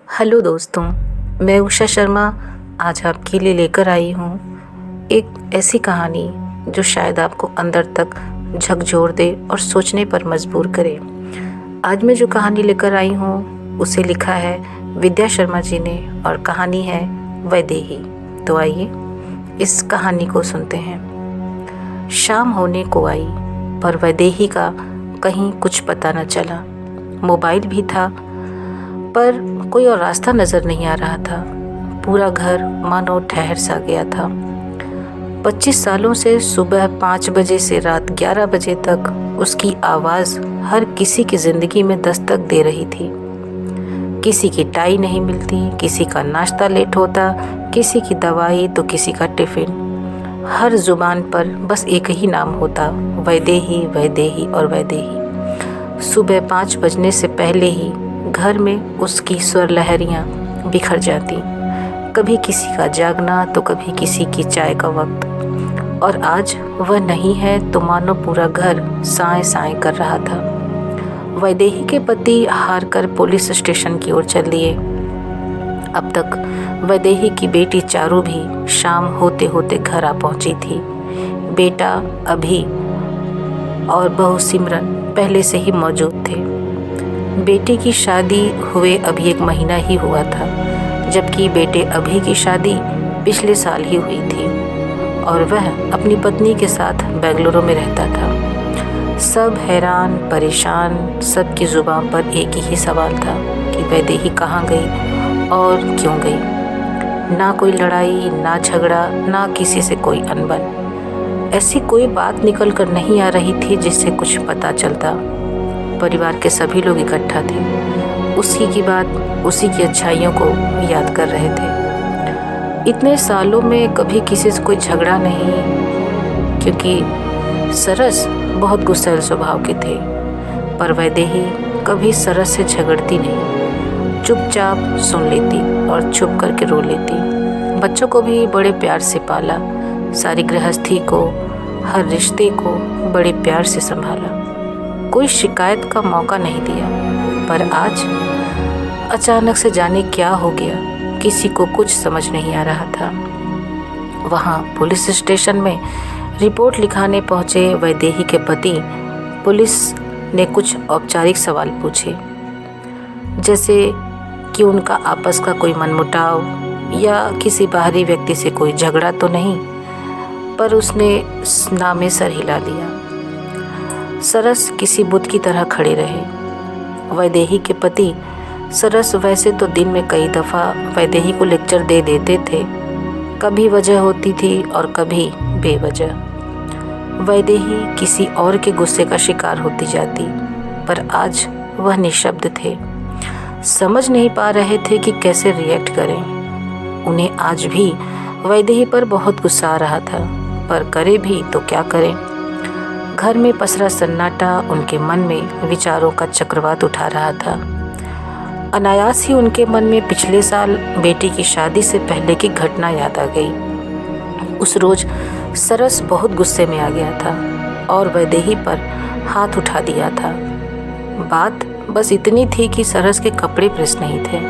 Hello दोस्तों, मैं उषा शर्मा आज आपके लिए लेकर आई हूँ एक ऐसी कहानी जो शायद आपको अंदर तक झकझोर दे और सोचने पर मजबूर करे। आज मैं जो कहानी लेकर आई हूँ उसे लिखा है विद्या शर्मा जी ने और कहानी है वैदेही। तो आइए इस कहानी को सुनते हैं। शाम होने को आई पर वैदेही का कहीं कुछ पता न चला। मोबाइल भी था पर कोई और रास्ता नज़र नहीं आ रहा था। पूरा घर मानो ठहर सा गया था। 25 सालों से सुबह 5 बजे से रात 11 बजे तक उसकी आवाज़ हर किसी की ज़िंदगी में दस्तक दे रही थी। किसी की टाई नहीं मिलती, किसी का नाश्ता लेट होता, किसी की दवाई तो किसी का टिफ़िन। हर ज़ुबान पर बस एक ही नाम होता, वैदेही, वैदेही और वैदेही। सुबह 5 बजने से पहले ही घर में उसकी स्वर लहरियाँ बिखर जाती। कभी किसी का जागना तो कभी किसी की चाय का वक्त। और आज वह नहीं है तो मानो पूरा घर साए साए कर रहा था। वैदेही के पति हार कर पुलिस स्टेशन की ओर चल दिए। अब तक वैदेही की बेटी चारू भी शाम होते होते घर आ पहुंची थी। बेटा अभी और बहू सिमरन पहले से ही मौजूद थे। बेटी की शादी हुए अभी 1 महीना ही हुआ था, जबकि बेटे अभी की शादी पिछले साल ही हुई थी और वह अपनी पत्नी के साथ बेंगलुरु में रहता था। सब हैरान परेशान, सबकी ज़ुबान पर एक ही सवाल था कि वैदेही कहाँ गई और क्यों गई। ना कोई लड़ाई, ना झगड़ा, ना किसी से कोई अनबन। ऐसी कोई बात निकल कर नहीं आ रही थी जिससे कुछ पता चलता। परिवार के सभी लोग इकट्ठा थे, उसी की बात, उसी की अच्छाइयों को याद कर रहे थे। इतने सालों में कभी किसी से कोई झगड़ा नहीं, क्योंकि सरस बहुत गुस्सैल स्वभाव के थे। पर वैदेही कभी सरस से झगड़ती नहीं, चुपचाप सुन लेती और चुप करके रो लेती। बच्चों को भी बड़े प्यार से पाला, सारी गृहस्थी को, हर रिश्ते को बड़े प्यार से संभाला, कोई शिकायत का मौका नहीं दिया। पर आज अचानक से जाने क्या हो गया, किसी को कुछ समझ नहीं आ रहा था। वहाँ पुलिस स्टेशन में रिपोर्ट लिखाने पहुँचे वैदेही के पति पुलिस ने कुछ औपचारिक सवाल पूछे, जैसे कि उनका आपस का कोई मनमुटाव या किसी बाहरी व्यक्ति से कोई झगड़ा तो नहीं। पर उसने नामे सर हिला दिया। सरस किसी बुत की तरह खड़े रहे। वैदेही के पति सरस वैसे तो दिन में कई दफ़ा वैदेही को लेक्चर दे देते थे, कभी वजह होती थी और कभी बेवजह। वैदेही किसी और के गुस्से का शिकार होती जाती, पर आज वह निशब्द थे, समझ नहीं पा रहे थे कि कैसे रिएक्ट करें। उन्हें आज भी वैदेही पर बहुत गुस्सा आ रहा था, पर करे भी तो क्या करें। घर में पसरा सन्नाटा उनके मन में विचारों का चक्रवात उठा रहा था। अनायास ही उनके मन में पिछले साल बेटी की शादी से पहले की घटना याद आ गई। उस रोज सरस बहुत गुस्से में आ गया था और वैदेही पर हाथ उठा दिया था। बात बस इतनी थी कि सरस के कपड़े प्रेस नहीं थे।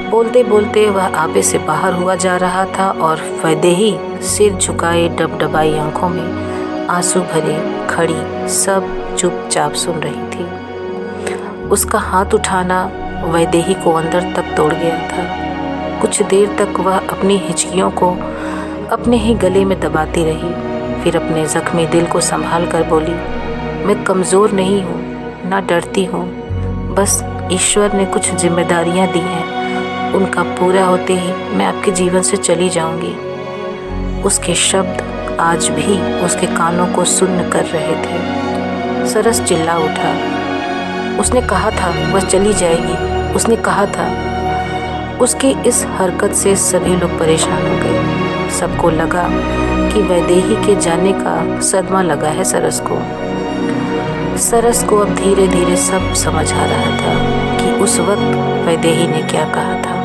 बोलते बोलते वह आपे से बाहर हुआ जा रहा था और वैदेही सिर झुकाए डबडबाई आंखों में आंसू भरे खड़ी सब चुपचाप सुन रही थी। उसका हाथ उठाना वैदेही को अंदर तक तोड़ गया था। कुछ देर तक वह अपनी हिचकियों को अपने ही गले में दबाती रही, फिर अपने जख्मी दिल को संभाल कर बोली, मैं कमज़ोर नहीं हूँ, ना डरती हूँ, बस ईश्वर ने कुछ जिम्मेदारियाँ दी हैं, उनका पूरा होते ही मैं आपके जीवन से चली जाऊँगी। उसके शब्द आज भी उसके कानों को सुन्न कर रहे थे। सरस चिल्ला उठा। उसने कहा था वह चली जाएगी, उसने कहा था। उसकी इस हरकत से सभी लोग परेशान हो गए। सबको लगा कि वैदेही के जाने का सदमा लगा है सरस को। सरस को अब धीरे धीरे सब समझ आ रहा था कि उस वक्त वैदेही ने क्या कहा था।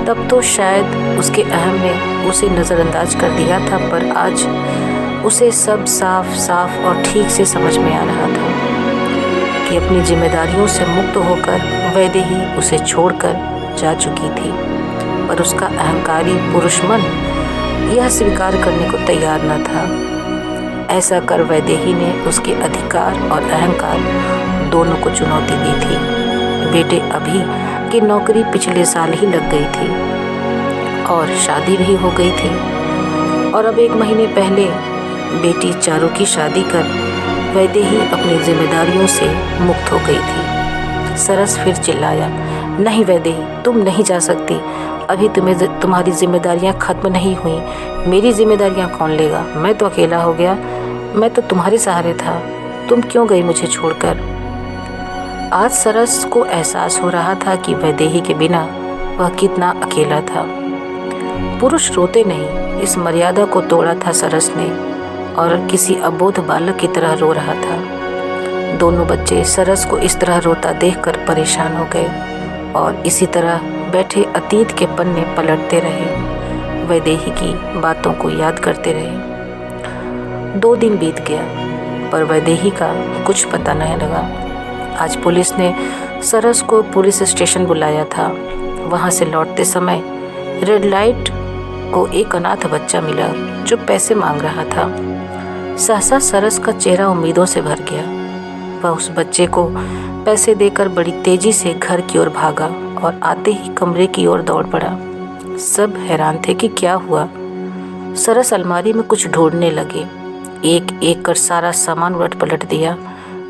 तब तो शायद उसके अहम ने उसे नज़रअंदाज कर दिया था, पर आज उसे सब साफ साफ और ठीक से समझ में आ रहा था कि अपनी जिम्मेदारियों से मुक्त होकर वैदेही उसे छोड़कर जा चुकी थी, पर उसका अहंकारी पुरुष मन यह स्वीकार करने को तैयार न था। ऐसा कर वैदेही ने उसके अधिकार और अहंकार दोनों को चुनौती दी थी। बेटे अभी की नौकरी पिछले साल ही लग गई थी और शादी भी हो गई थी, और अब 1 महीने पहले बेटी चारू की शादी कर वैदेही अपनी जिम्मेदारियों से मुक्त हो गई थी। सरस फिर चिल्लाया, नहीं वैदेही, तुम नहीं जा सकती। अभी तुम्हारी जिम्मेदारियां खत्म नहीं हुई। मेरी जिम्मेदारियां कौन लेगा? मैं तो अकेला हो गया। मैं तो तुम्हारे सहारे था। तुम क्यों गई मुझे छोड़कर? आज सरस को एहसास हो रहा था कि वैदेही के बिना वह कितना अकेला था। पुरुष रोते नहीं, इस मर्यादा को तोड़ा था सरस ने, और किसी अबोध बालक की तरह रो रहा था। दोनों बच्चे सरस को इस तरह रोता देखकर परेशान हो गए और इसी तरह बैठे अतीत के पन्ने पलटते रहे, वैदेही की बातों को याद करते रहे। 2 दिन बीत गया, पर वैदेही का कुछ पता नहीं लगा। आज पुलिस ने सरस को पुलिस स्टेशन बुलाया था। वहाँ से लौटते समय रेड लाइट को एक अनाथ बच्चा मिला जो पैसे मांग रहा था। सहसा सरस का चेहरा उम्मीदों से भर गया। वह उस बच्चे को पैसे देकर बड़ी तेजी से घर की ओर भागा और आते ही कमरे की ओर दौड़ पड़ा। सब हैरान थे कि क्या हुआ। सरस अलमारी में कुछ ढूंढने लगे। एक एक कर सारा सामान उलट पलट दिया।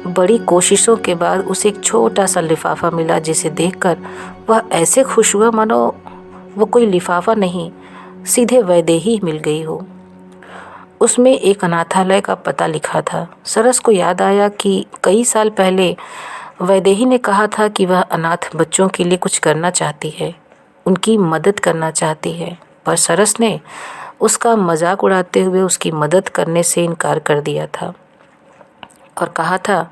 बड़ी कोशिशों के बाद उसे एक छोटा सा लिफाफा मिला, जिसे देखकर वह ऐसे खुश हुआ मानो वो कोई लिफाफा नहीं, सीधे वैदेही मिल गई हो। उसमें एक अनाथालय का पता लिखा था। सरस को याद आया कि कई साल पहले वैदेही ने कहा था कि वह अनाथ बच्चों के लिए कुछ करना चाहती है, उनकी मदद करना चाहती है, पर सरस ने उसका मजाक उड़ाते हुए उसकी मदद करने से इनकार कर दिया था और कहा था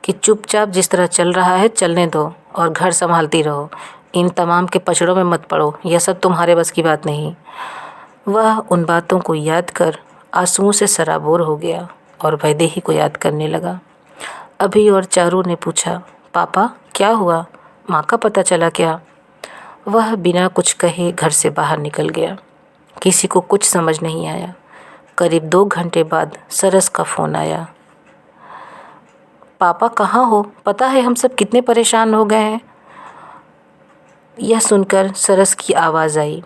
कि चुपचाप जिस तरह चल रहा है चलने दो और घर संभालती रहो। इन तमाम के पचड़ों में मत पड़ो, यह सब तुम्हारे बस की बात नहीं। वह उन बातों को याद कर आंसुओं से सराबोर हो गया और वैदेही को याद करने लगा। अभी और चारू ने पूछा, पापा क्या हुआ? माँ का पता चला क्या? वह बिना कुछ कहे घर से बाहर निकल गया। किसी को कुछ समझ नहीं आया। करीब 2 घंटे बाद सरस का फ़ोन आया। पापा कहाँ हो? पता है हम सब कितने परेशान हो गए हैं। यह सुनकर सरस की आवाज़ आई,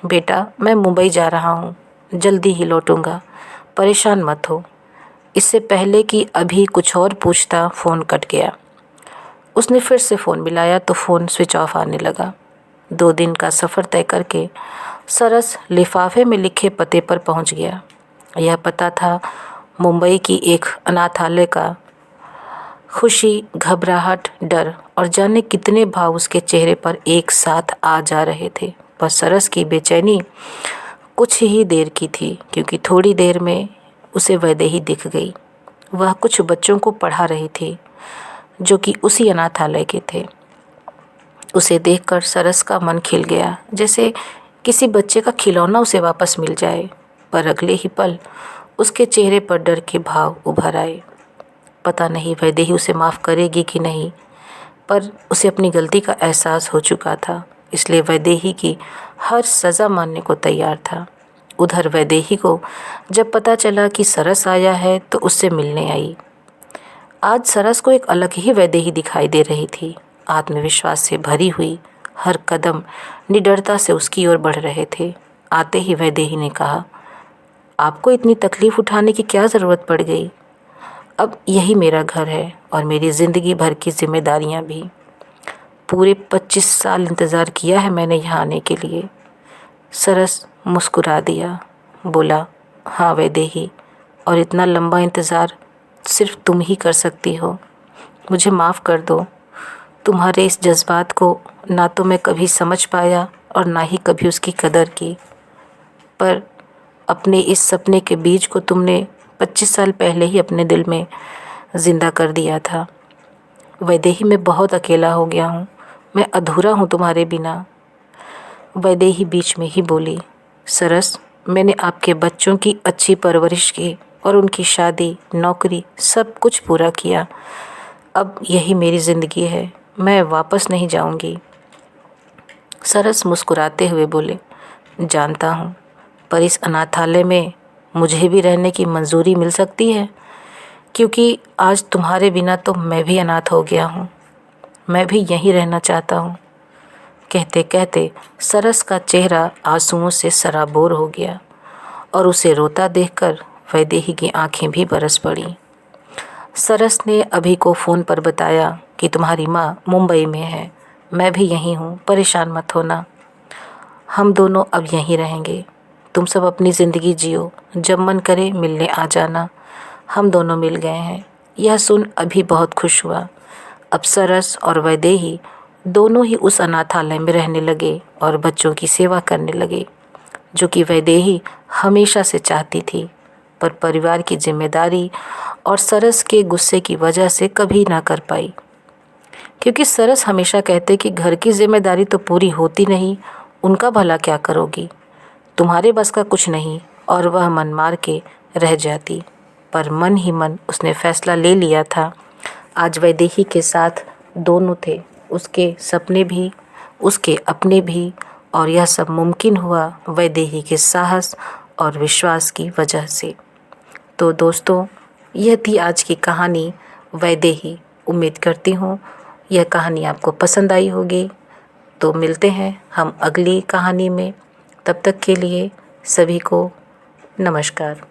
बेटा मैं मुंबई जा रहा हूँ, जल्दी ही लौटूंगा, परेशान मत हो। इससे पहले कि अभी कुछ और पूछता फ़ोन कट गया। उसने फिर से फ़ोन मिलाया तो फ़ोन स्विच ऑफ आने लगा। 2 दिन का सफ़र तय करके सरस लिफाफे में लिखे पते पर पहुंच गया। यह पता था मुंबई की एक अनाथालय का। खुशी, घबराहट, डर और जाने कितने भाव उसके चेहरे पर एक साथ आ जा रहे थे। पर सरस की बेचैनी कुछ ही देर की थी, क्योंकि थोड़ी देर में उसे वैदेही दिख गई। वह कुछ बच्चों को पढ़ा रही थी जो कि उसी अनाथालय के थे। उसे देखकर सरस का मन खिल गया, जैसे किसी बच्चे का खिलौना उसे वापस मिल जाए। पर अगले ही पल उसके चेहरे पर डर के भाव उभर आए। पता नहीं वैदेही उसे माफ़ करेगी कि नहीं, पर उसे अपनी गलती का एहसास हो चुका था, इसलिए वैदेही की हर सज़ा मानने को तैयार था। उधर वैदेही को जब पता चला कि सरस आया है तो उससे मिलने आई। आज सरस को एक अलग ही वैदेही दिखाई दे रही थी। आत्मविश्वास से भरी हुई, हर कदम निडरता से उसकी ओर बढ़ रहे थे। आते ही वैदेही ने कहा, आपको इतनी तकलीफ़ उठाने की क्या ज़रूरत पड़ गई? अब यही मेरा घर है और मेरी ज़िंदगी भर की जिम्मेदारियां भी। पूरे 25 साल इंतज़ार किया है मैंने यहाँ आने के लिए। सरस मुस्कुरा दिया, बोला, हाँ वैदेही, और इतना लंबा इंतज़ार सिर्फ तुम ही कर सकती हो। मुझे माफ़ कर दो। तुम्हारे इस जज्बात को ना तो मैं कभी समझ पाया और ना ही कभी उसकी कदर की, पर अपने इस सपने के बीज को तुमने 25 साल पहले ही अपने दिल में ज़िंदा कर दिया था। वैदेही मैं बहुत अकेला हो गया हूँ, मैं अधूरा हूँ तुम्हारे बिना। वैदेही बीच में ही बोली, सरस, मैंने आपके बच्चों की अच्छी परवरिश की और उनकी शादी, नौकरी सब कुछ पूरा किया। अब यही मेरी ज़िंदगी है। मैं वापस नहीं जाऊंगी। सरस मुस्कुराते हुए बोले, जानता हूँ, पर इस अनाथालय में मुझे भी रहने की मंजूरी मिल सकती है, क्योंकि आज तुम्हारे बिना तो मैं भी अनाथ हो गया हूँ। मैं भी यहीं रहना चाहता हूँ। कहते कहते सरस का चेहरा आंसुओं से सराबोर हो गया और उसे रोता देखकर वैदेही की आंखें भी बरस पड़ी। सरस ने अभी को फ़ोन पर बताया कि तुम्हारी माँ मुंबई में है, मैं भी यहीं हूँ, परेशान मत होना। हम दोनों अब यहीं रहेंगे। तुम सब अपनी ज़िंदगी जियो, जब मन करे मिलने आ जाना। हम दोनों मिल गए हैं। यह सुन अभी बहुत खुश हुआ। अब सरस और वैदेही दोनों ही उस अनाथालय में रहने लगे और बच्चों की सेवा करने लगे, जो कि वैदेही हमेशा से चाहती थी, पर परिवार की जिम्मेदारी और सरस के गुस्से की वजह से कभी ना कर पाई। क्योंकि सरस हमेशा कहते कि घर की जिम्मेदारी तो पूरी होती नहीं, उनका भला क्या करोगी, तुम्हारे बस का कुछ नहीं, और वह मन मार के रह जाती। पर मन ही मन उसने फैसला ले लिया था। आज वैदेही के साथ दोनों थे, उसके सपने भी, उसके अपने भी, और यह सब मुमकिन हुआ वैदेही के साहस और विश्वास की वजह से। तो दोस्तों, यह थी आज की कहानी वैदेही। उम्मीद करती हूँ यह कहानी आपको पसंद आई होगी। तो मिलते हैं हम अगली कहानी में। तब तक के लिए सभी को नमस्कार।